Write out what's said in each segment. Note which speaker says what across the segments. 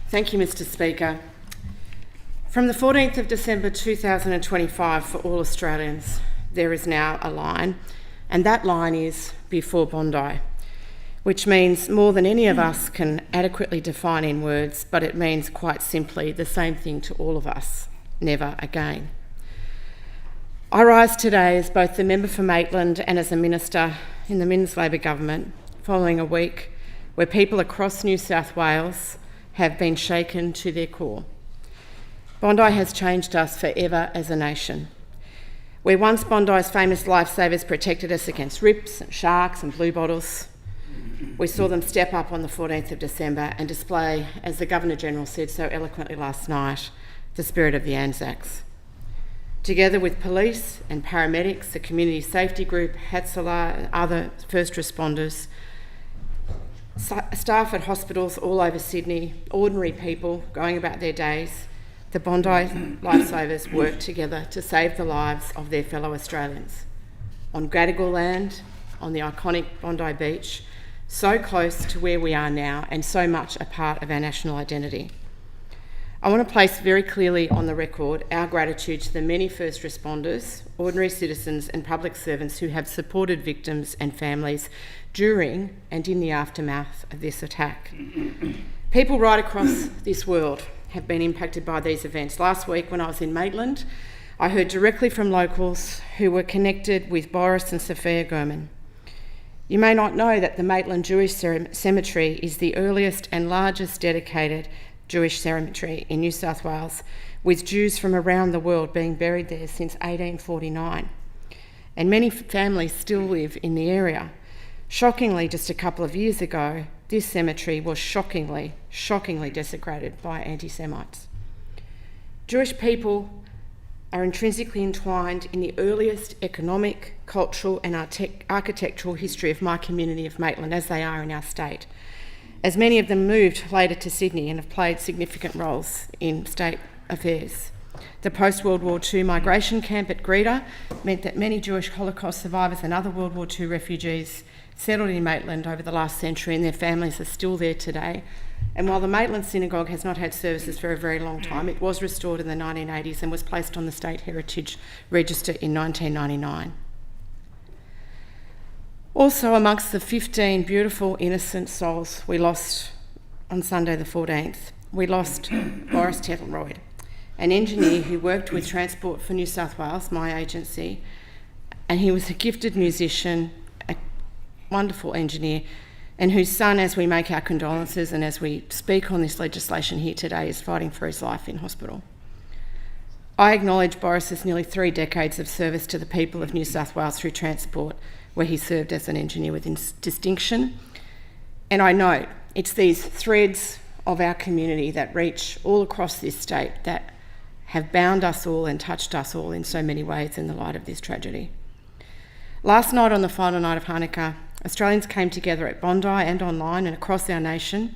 Speaker 1: Thank you, Mr. Speaker. From the 14th of December 2025, for all Australians, there is now a line, and that line is before Bondi, which means more than any of us can adequately define in words, but it means quite simply the same thing to all of us: never again. I rise today as both the member for Maitland and as a minister in the Men's Labor government, following a week where people across New South Wales have been shaken to their core. Bondi has changed us forever as a nation. Where once Bondi's famous lifesavers protected us against rips and sharks and blue bottles, we saw them step up on the 14th of December and display, as the Governor-General said so eloquently last night, the spirit of the Anzacs. Together with police and paramedics, the community safety group, Hatzalah and other first responders, staff at hospitals all over Sydney, ordinary people going about their days, the Bondi lifesavers worked together to save the lives of their fellow Australians. On Gadigal land, on the iconic Bondi beach, so close to where we are now and so much a part of our national identity. I want to place very clearly on the record our gratitude to the many first responders, ordinary citizens and public servants who have supported victims and families during and in the aftermath of this attack. People right across this world have been impacted by these events. Last week when I was in Maitland, I heard directly from locals who were connected with Boris and Sophia Gurman. You may not know that the Maitland Jewish Cemetery is the earliest and largest dedicated Jewish cemetery in New South Wales, with Jews from around the world being buried there since 1849. And many families still live in the area. Shockingly, just a couple of years ago, this cemetery was shockingly desecrated by anti-Semites. Jewish people are intrinsically entwined in the earliest economic, cultural and architectural history of my community of Maitland, as they are in our state, as many of them moved later to Sydney and have played significant roles in state affairs. The post-World War II migration camp at Greta meant that many Jewish Holocaust survivors and other World War II refugees settled in Maitland over the last century, and their families are still there today. And while the Maitland Synagogue has not had services for a very long time, it was restored in the 1980s and was placed on the State Heritage Register in 1999. Also, amongst the 15 beautiful, innocent souls we lost on Sunday the 14th, we lost Boris Tettelroyd, an engineer who worked with Transport for New South Wales, my agency, and he was a gifted musician, a wonderful engineer, and whose son, as we make our condolences and as we speak on this legislation here today, is fighting for his life in hospital. I acknowledge Boris's nearly 3 decades of service to the people of New South Wales through Transport, where he served as an engineer with distinction. And I note it's these threads of our community that reach all across this state that have bound us all and touched us all in so many ways in the light of this tragedy. Last night, on the final night of Hanukkah, Australians came together at Bondi and online and across our nation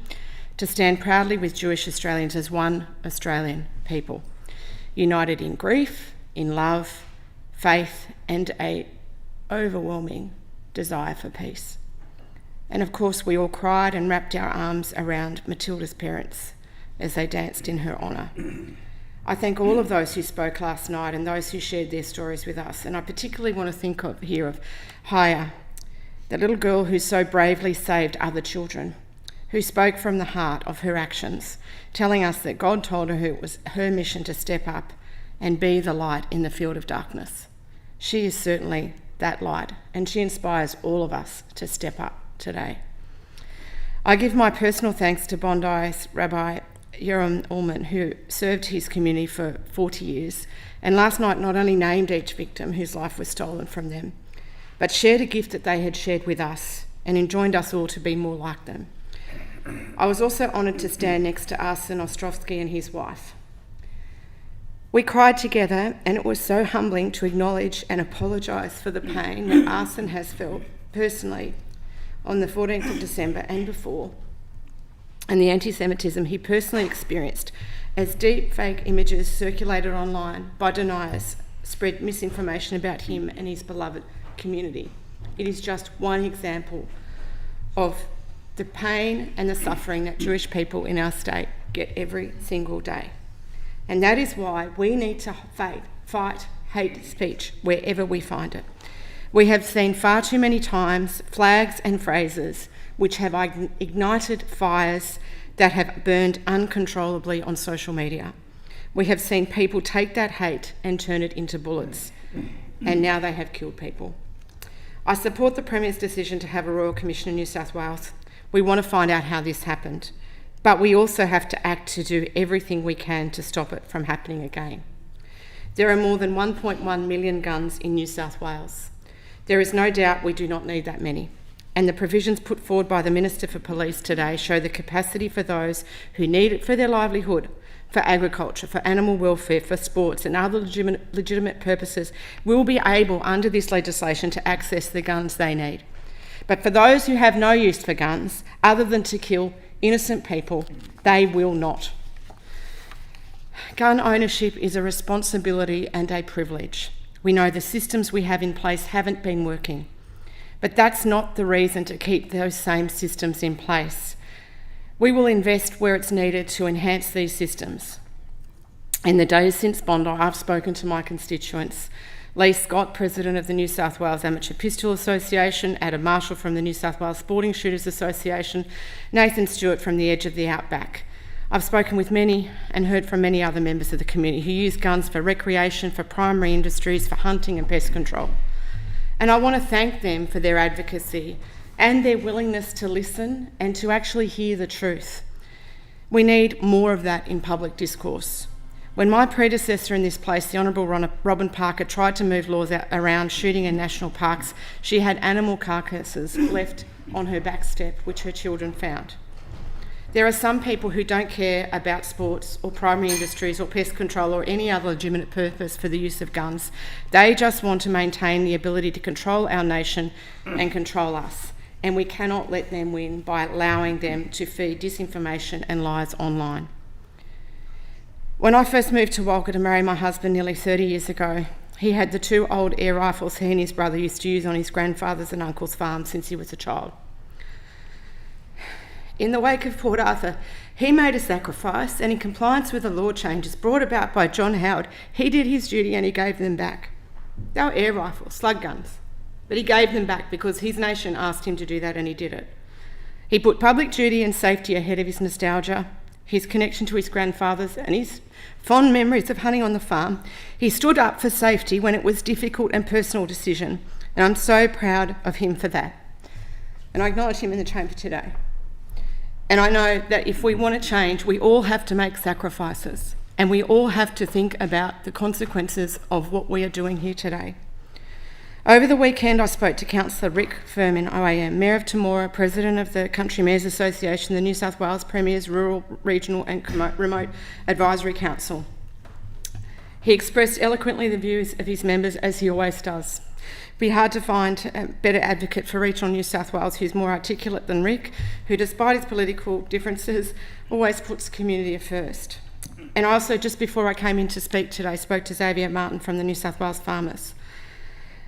Speaker 1: to stand proudly with Jewish Australians as one Australian people, united in grief, in love, faith and a overwhelming desire for peace. And of course, we all cried and wrapped our arms around Matilda's parents as they danced in her honour. I thank all of those who spoke last night and those who shared their stories with us. And I particularly want to think of Haya, the little girl who so bravely saved other children, who spoke from the heart of her actions, telling us that God told her it was her mission to step up and be the light in the field of darkness. She is certainly that light, and she inspires all of us to step up today. I give my personal thanks to Bondi's Rabbi Yoram Ullman, who served his community for 40 years, and last night not only named each victim whose life was stolen from them, but shared a gift that they had shared with us and enjoined us all to be more like them. I was also honoured to stand next to Arsen Ostrovsky and his wife. We cried together, and it was so humbling to acknowledge and apologise for the pain that Arsen has felt personally on the 14th of December and before, and the anti-Semitism he personally experienced as deep fake images circulated online by deniers spread misinformation about him and his beloved community. It is just one example of the pain and the suffering that Jewish people in our state get every single day. And that is why we need to fight hate speech wherever we find it. We have seen far too many times flags and phrases which have ignited fires that have burned uncontrollably on social media. We have seen people take that hate and turn it into bullets, and now they have killed people. I support the Premier's decision to have a Royal Commission in New South Wales. We want to find out how this happened, but we also have to act to do everything we can to stop it from happening again. There are more than 1.1 million guns in New South Wales. There is no doubt we do not need that many, and the provisions put forward by the Minister for Police today show the capacity for those who need it for their livelihood, for agriculture, for animal welfare, for sports and other legitimate purposes will be able, under this legislation, to access the guns they need. But for those who have no use for guns, other than to kill innocent people, they will not. Gun ownership is a responsibility and a privilege. We know the systems we have in place haven't been working, but that's not the reason to keep those same systems in place. We will invest where it's needed to enhance these systems. In the days since Bondi, I've spoken to my constituents. Lee Scott, President of the New South Wales Amateur Pistol Association, Adam Marshall from the New South Wales Sporting Shooters Association, Nathan Stewart from the Edge of the Outback. I've spoken with many and heard from many other members of the community who use guns for recreation, for primary industries, for hunting and pest control. And I want to thank them for their advocacy and their willingness to listen and to actually hear the truth. We need more of that in public discourse. When my predecessor in this place, the Honourable Robin Parker, tried to move laws around shooting in national parks, she had animal carcasses left on her back step, which her children found. There are some people who don't care about sports or primary industries or pest control or any other legitimate purpose for the use of guns. They just want to maintain the ability to control our nation and control us. And we cannot let them win by allowing them to feed disinformation and lies online. When I first moved to Walker to marry my husband nearly 30 years ago, he had the 2 old air rifles he and his brother used to use on his grandfather's and uncle's farm since he was a child. In the wake of Port Arthur, he made a sacrifice, and in compliance with the law changes brought about by John Howard, he did his duty and he gave them back. They were air rifles, slug guns, but he gave them back because his nation asked him to do that, and he did it. He put public duty and safety ahead of his nostalgia, his connection to his grandfathers and his fond memories of hunting on the farm. He stood up for safety when it was a difficult and personal decision, and I'm so proud of him for that. And I acknowledge him in the chamber today. And I know that if we want to change, we all have to make sacrifices, and we all have to think about the consequences of what we are doing here today. Over the weekend, I spoke to Councillor Rick Firm in OAM, Mayor of Temora, President of the Country Mayors Association, the New South Wales Premier's Rural, Regional and Remote Advisory Council. He expressed eloquently the views of his members, as he always does. It'd be hard to find a better advocate for regional New South Wales who's more articulate than Rick, who, despite his political differences, always puts community first. And I also, just before I came in to speak today, spoke to Xavier Martin from the New South Wales Farmers.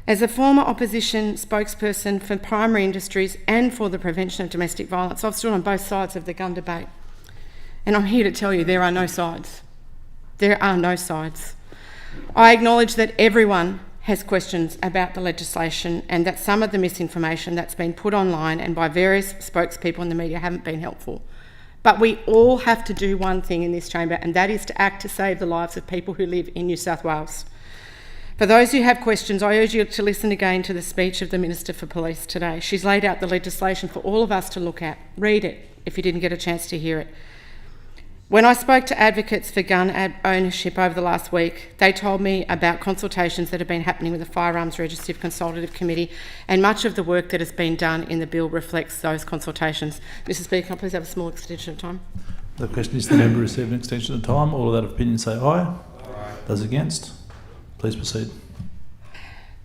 Speaker 1: As a former opposition spokesperson for primary industries and for the prevention of domestic violence, I've stood on both sides of the gun debate. And I'm here to tell you there are no sides. There are no sides. I acknowledge that everyone has questions about the legislation and that some of the misinformation that's been put online and by various spokespeople in the media haven't been helpful. But we all have to do one thing in this chamber, and that is to act to save the lives of people who live in New South Wales. For those who have questions, I urge you to listen again to the speech of the Minister for Police today. She's laid out the legislation for all of us to look at. Read it if you didn't get a chance to hear it. When I spoke to advocates for gun ownership over the last week, they told me about consultations that have been happening with the Firearms Registry Consultative Committee, and much of the work that has been done in the bill reflects those consultations. Mr Speaker, can I please have a small extension of time?
Speaker 2: The question is the member receive an extension of time. All of that opinion say aye. Aye. Those against? Please proceed.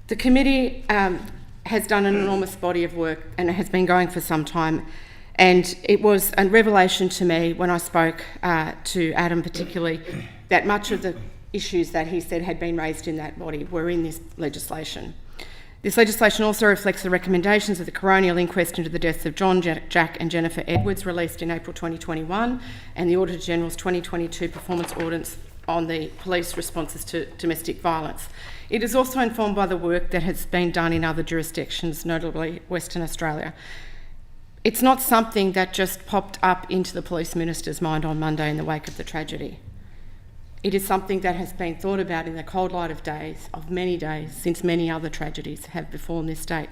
Speaker 1: The committee has done an enormous body of work, and it has been going for some time. And it was a revelation to me when I spoke to Adam particularly that much of the issues that he said had been raised in that body were in this legislation. This legislation also reflects the recommendations of the coronial inquest into the deaths of John, Jack and Jennifer Edwards, released in April 2021, and the Auditor General's 2022 performance audits on the police responses to domestic violence. It is also informed by the work that has been done in other jurisdictions, notably Western Australia. It's not something that just popped up into the Police Minister's mind on Monday in the wake of the tragedy. It is something that has been thought about in the cold light of many days, since many other tragedies have befallen this state.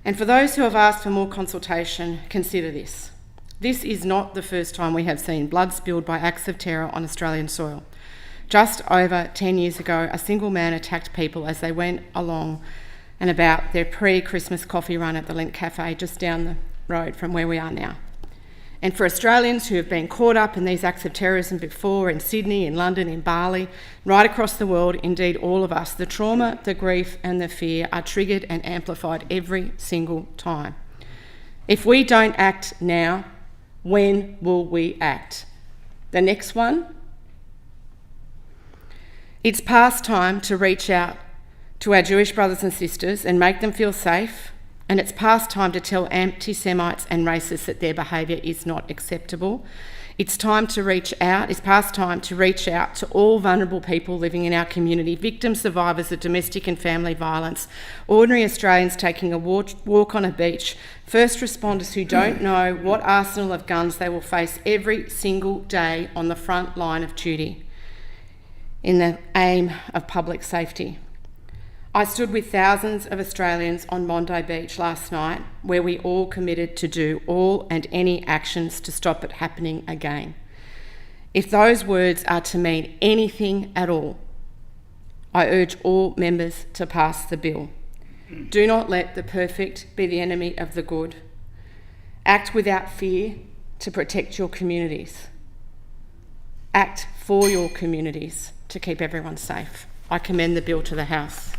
Speaker 1: And for those who have asked for more consultation, consider this. This is not the first time we have seen blood spilled by acts of terror on Australian soil. Just over 10 years ago, a single man attacked people as they went along and about their pre-Christmas coffee run at the Lent Cafe just down the road from where we are now. And for Australians who have been caught up in these acts of terrorism before, in Sydney, in London, in Bali, right across the world, indeed all of us, the trauma, the grief and the fear are triggered and amplified every single time. If we don't act now, when will we act? The next one? It's past time to reach out to our Jewish brothers and sisters and make them feel safe. And it's past time to tell anti-Semites and racists that their behaviour is not acceptable. It's past time to reach out to all vulnerable people living in our community, victim survivors of domestic and family violence, ordinary Australians taking a walk on a beach, first responders who don't know what arsenal of guns they will face every single day on the front line of duty in the aim of public safety. I stood with thousands of Australians on Bondi Beach last night, where we all committed to do all and any actions to stop it happening again. If those words are to mean anything at all, I urge all members to pass the bill. Do not let the perfect be the enemy of the good. Act without fear to protect your communities. Act for your communities to keep everyone safe. I commend the bill to the House.